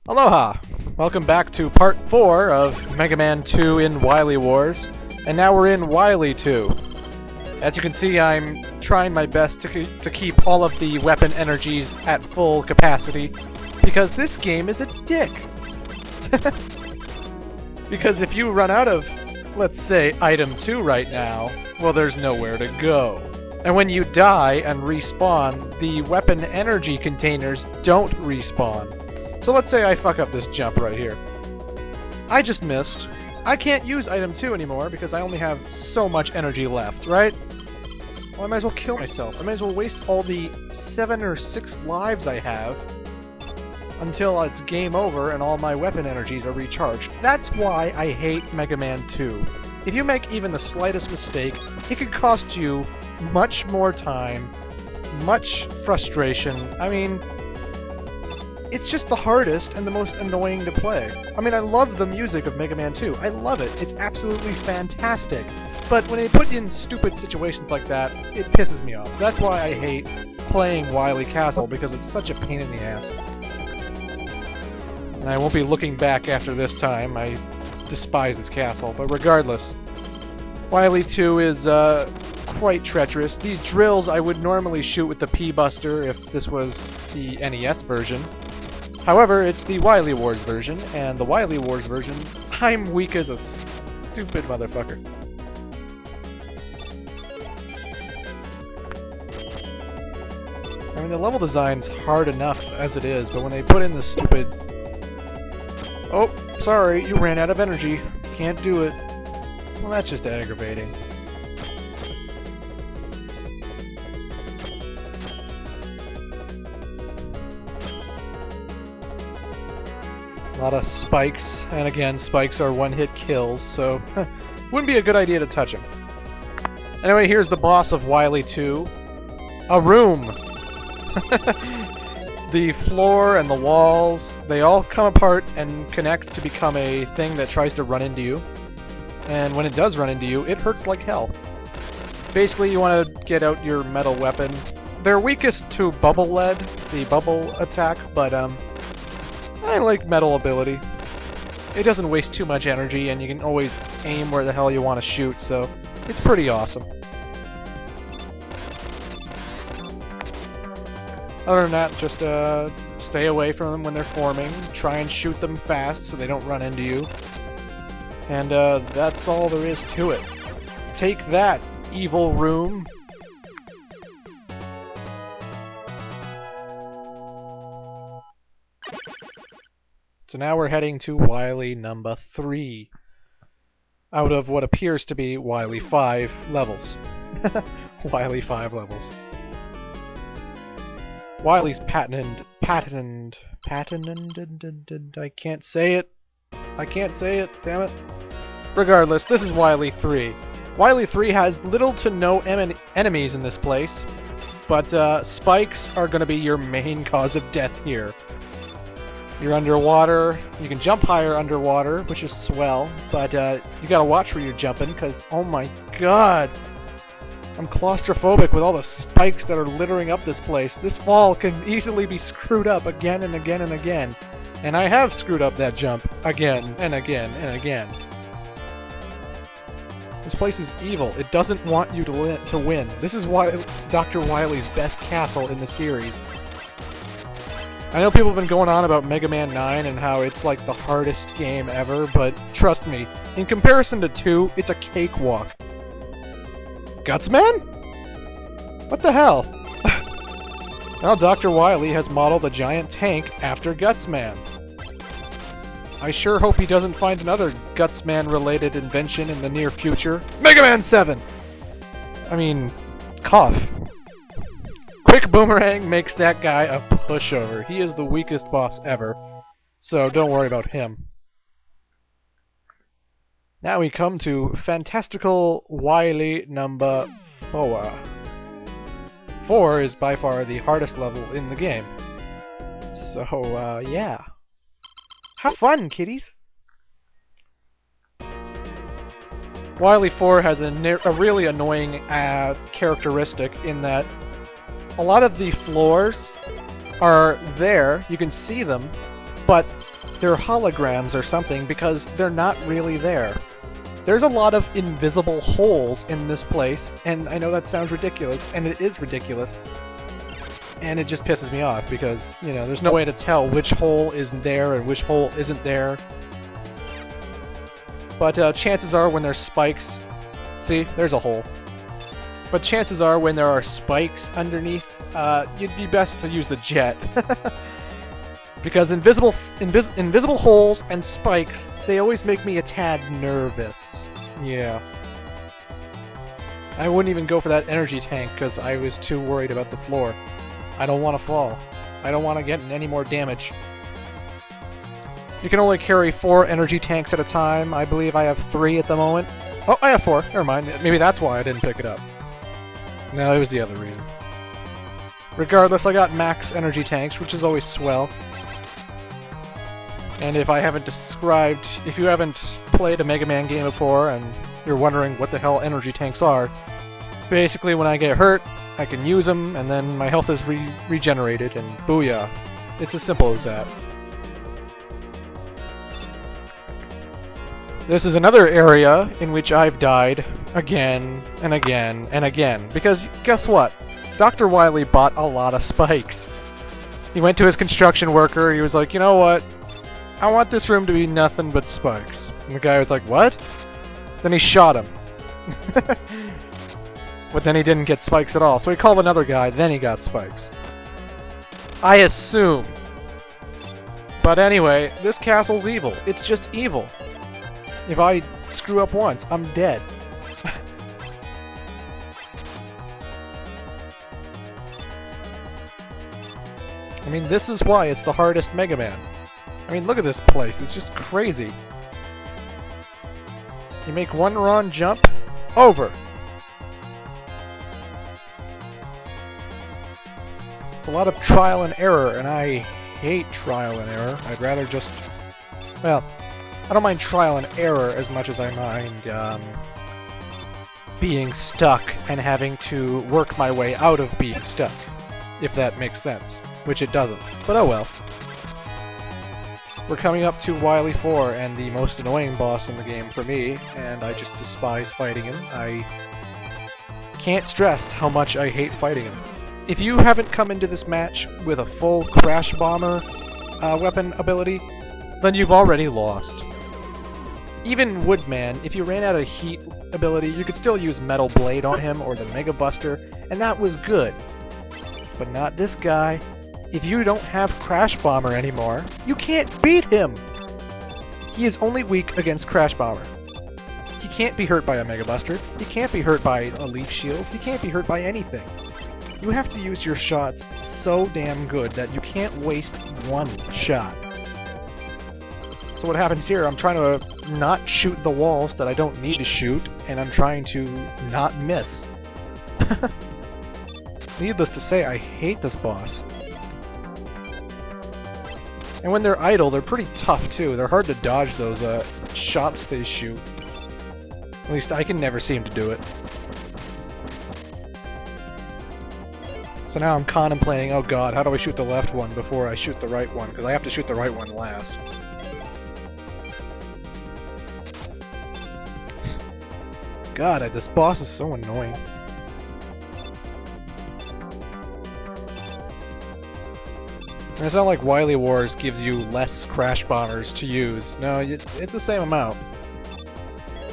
Aloha! Welcome back to part 4 of Mega Man 2 in Wily Wars, and now we're in Wily 2. As you can see, I'm trying my best to keep all of the weapon energies at full capacity, because this game is a dick! Because if you run out of, let's say, item 2 right now, well, there's nowhere to go. And when you die and respawn, the weapon energy containers don't respawn. So let's say I fuck up this jump right here. I just missed. I can't use item 2 anymore because I only have so much energy left, right? Well, I might as well kill myself. I might as well waste all the 7 or 6 lives I have until it's game over and all my weapon energies are recharged. That's why I hate Mega Man 2. If you make even the slightest mistake, it could cost you much more time, much frustration. I mean, it's just the hardest and the most annoying to play. I mean, I love the music of Mega Man 2. I love it. It's absolutely fantastic. But when they put in stupid situations like that, it pisses me off. That's why I hate playing Wily Castle, because it's such a pain in the ass. And I won't be looking back after this time. I despise this castle. But regardless, Wily 2 is quite treacherous. These drills I would normally shoot with the P-Buster if this was the NES version. However, it's the Wily Wars version, and the Wily Wars version, I'm weak as a stupid motherfucker. I mean, the level design's hard enough as it is, but when they put in the stupid... Oh, sorry, you ran out of energy. Can't do it. Well, that's just aggravating. A lot of spikes, and again, spikes are one-hit kills, so wouldn't be a good idea to touch them. Anyway, here's the boss of Wily 2. A room! The floor and the walls, they all come apart and connect to become a thing that tries to run into you. And when it does run into you, it hurts like hell. Basically, you want to get out your metal weapon. They're weakest to bubble lead, the bubble attack, but I like metal ability. It doesn't waste too much energy, and you can always aim where the hell you want to shoot, so it's pretty awesome. Other than that, just stay away from them when they're forming. Try and shoot them fast so they don't run into you. And that's all there is to it. Take that, evil room! So now we're heading to Wily number 3, out of what appears to be Wily 5 levels. Wily 5 levels. Wily's patented, I can't say it, damn it. Regardless, this is Wily 3. Wily 3 has little to no enemies in this place, but spikes are going to be your main cause of death here. You're underwater, you can jump higher underwater, which is swell, but you gotta watch where you're jumping, because, oh my god! I'm claustrophobic with all the spikes that are littering up this place. This fall can easily be screwed up again and again and again. And I have screwed up that jump again and again and again. This place is evil. It doesn't want you to win. This is why Dr. Wily's best castle in the series. I know people have been going on about Mega Man 9 and how it's like the hardest game ever, but trust me, in comparison to 2, it's a cakewalk. Gutsman? What the hell? Well, Dr. Wily has modeled a giant tank after Gutsman. I sure hope he doesn't find another Gutsman-related invention in the near future. Mega Man 7! I mean, cough. Quick Boomerang makes that guy a pushover. He is the weakest boss ever, so don't worry about him. Now we come to Fantastical Wily number 4. 4 is by far the hardest level in the game. So, yeah. Have fun, kiddies! Wily 4 has a really annoying characteristic in that a lot of the floors are there, you can see them, but they're holograms or something because they're not really there. There's a lot of invisible holes in this place, and I know that sounds ridiculous, and it is ridiculous. And it just pisses me off because, you know, there's no way to tell which hole is there and which hole isn't there. But chances are when there's spikes... See, there's a hole. But chances are when there are spikes underneath, you'd be best to use the jet. Because invisible holes and spikes, they always make me a tad nervous. Yeah. I wouldn't even go for that energy tank because I was too worried about the floor. I don't want to fall. I don't want to get any more damage. You can only carry 4 energy tanks at a time. I believe I have 3 at the moment. Oh, I have 4. Never mind. Maybe that's why I didn't pick it up. No, it was the other reason. Regardless, I got max energy tanks, which is always swell. And if you haven't played a Mega Man game before and you're wondering what the hell energy tanks are, basically when I get hurt, I can use them, and then my health is regenerated, and booyah. It's as simple as that. This is another area in which I've died again and again and again. Because, guess what? Dr. Wily bought a lot of spikes. He went to his construction worker, he was like, you know what? I want this room to be nothing but spikes. And the guy was like, what? Then he shot him. But then he didn't get spikes at all, so he called another guy, then he got spikes. I assume. But anyway, this castle's evil. It's just evil. If I screw up once, I'm dead. I mean, this is why it's the hardest Mega Man. I mean, look at this place. It's just crazy. You make one wrong jump, over. It's a lot of trial and error, and I hate trial and error. I'd rather just... Well, I don't mind trial and error as much as I mind being stuck and having to work my way out of being stuck, if that makes sense. Which it doesn't, but oh well. We're coming up to Wily 4, and the most annoying boss in the game for me, and I just despise fighting him. I can't stress how much I hate fighting him. If you haven't come into this match with a full Crash Bomber weapon ability, then you've already lost. Even Woodman, if you ran out of heat ability, you could still use Metal Blade on him or the Mega Buster, and that was good. But not this guy. If you don't have Crash Bomber anymore, you can't beat him! He is only weak against Crash Bomber. He can't be hurt by a Mega Buster, he can't be hurt by a Leaf Shield, he can't be hurt by anything. You have to use your shots so damn good that you can't waste one shot. So what happens here, I'm trying to not shoot the walls that I don't need to shoot, and I'm trying to not miss. Needless to say, I hate this boss. And when they're idle, they're pretty tough too. They're hard to dodge those shots they shoot. At least I can never seem to do it. So now I'm contemplating, oh god, how do I shoot the left one before I shoot the right one? Because I have to shoot the right one last. God, this boss is so annoying. And it's not like Wily Wars gives you less Crash Bombers to use. No, it's the same amount.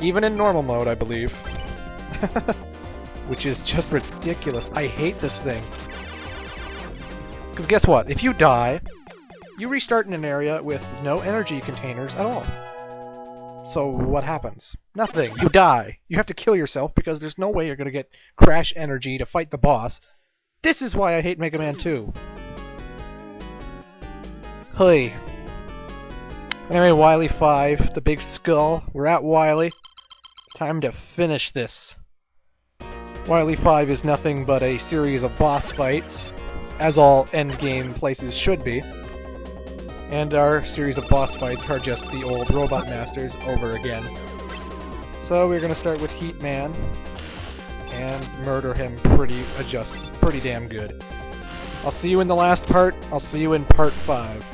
Even in normal mode, I believe. Which is just ridiculous. I hate this thing. Because guess what? If you die, you restart in an area with no energy containers at all. So what happens? Nothing. You die. You have to kill yourself because there's no way you're going to get Crash energy to fight the boss. This is why I hate Mega Man 2. Hey. Anyway, Wily 5, the big skull. We're at Wily. It's time to finish this. Wily 5 is nothing but a series of boss fights, as all endgame places should be. And our series of boss fights are just the old Robot Masters over again. So we're gonna start with Heat Man and murder him pretty damn good. I'll see you in the last part. I'll see you in part 5.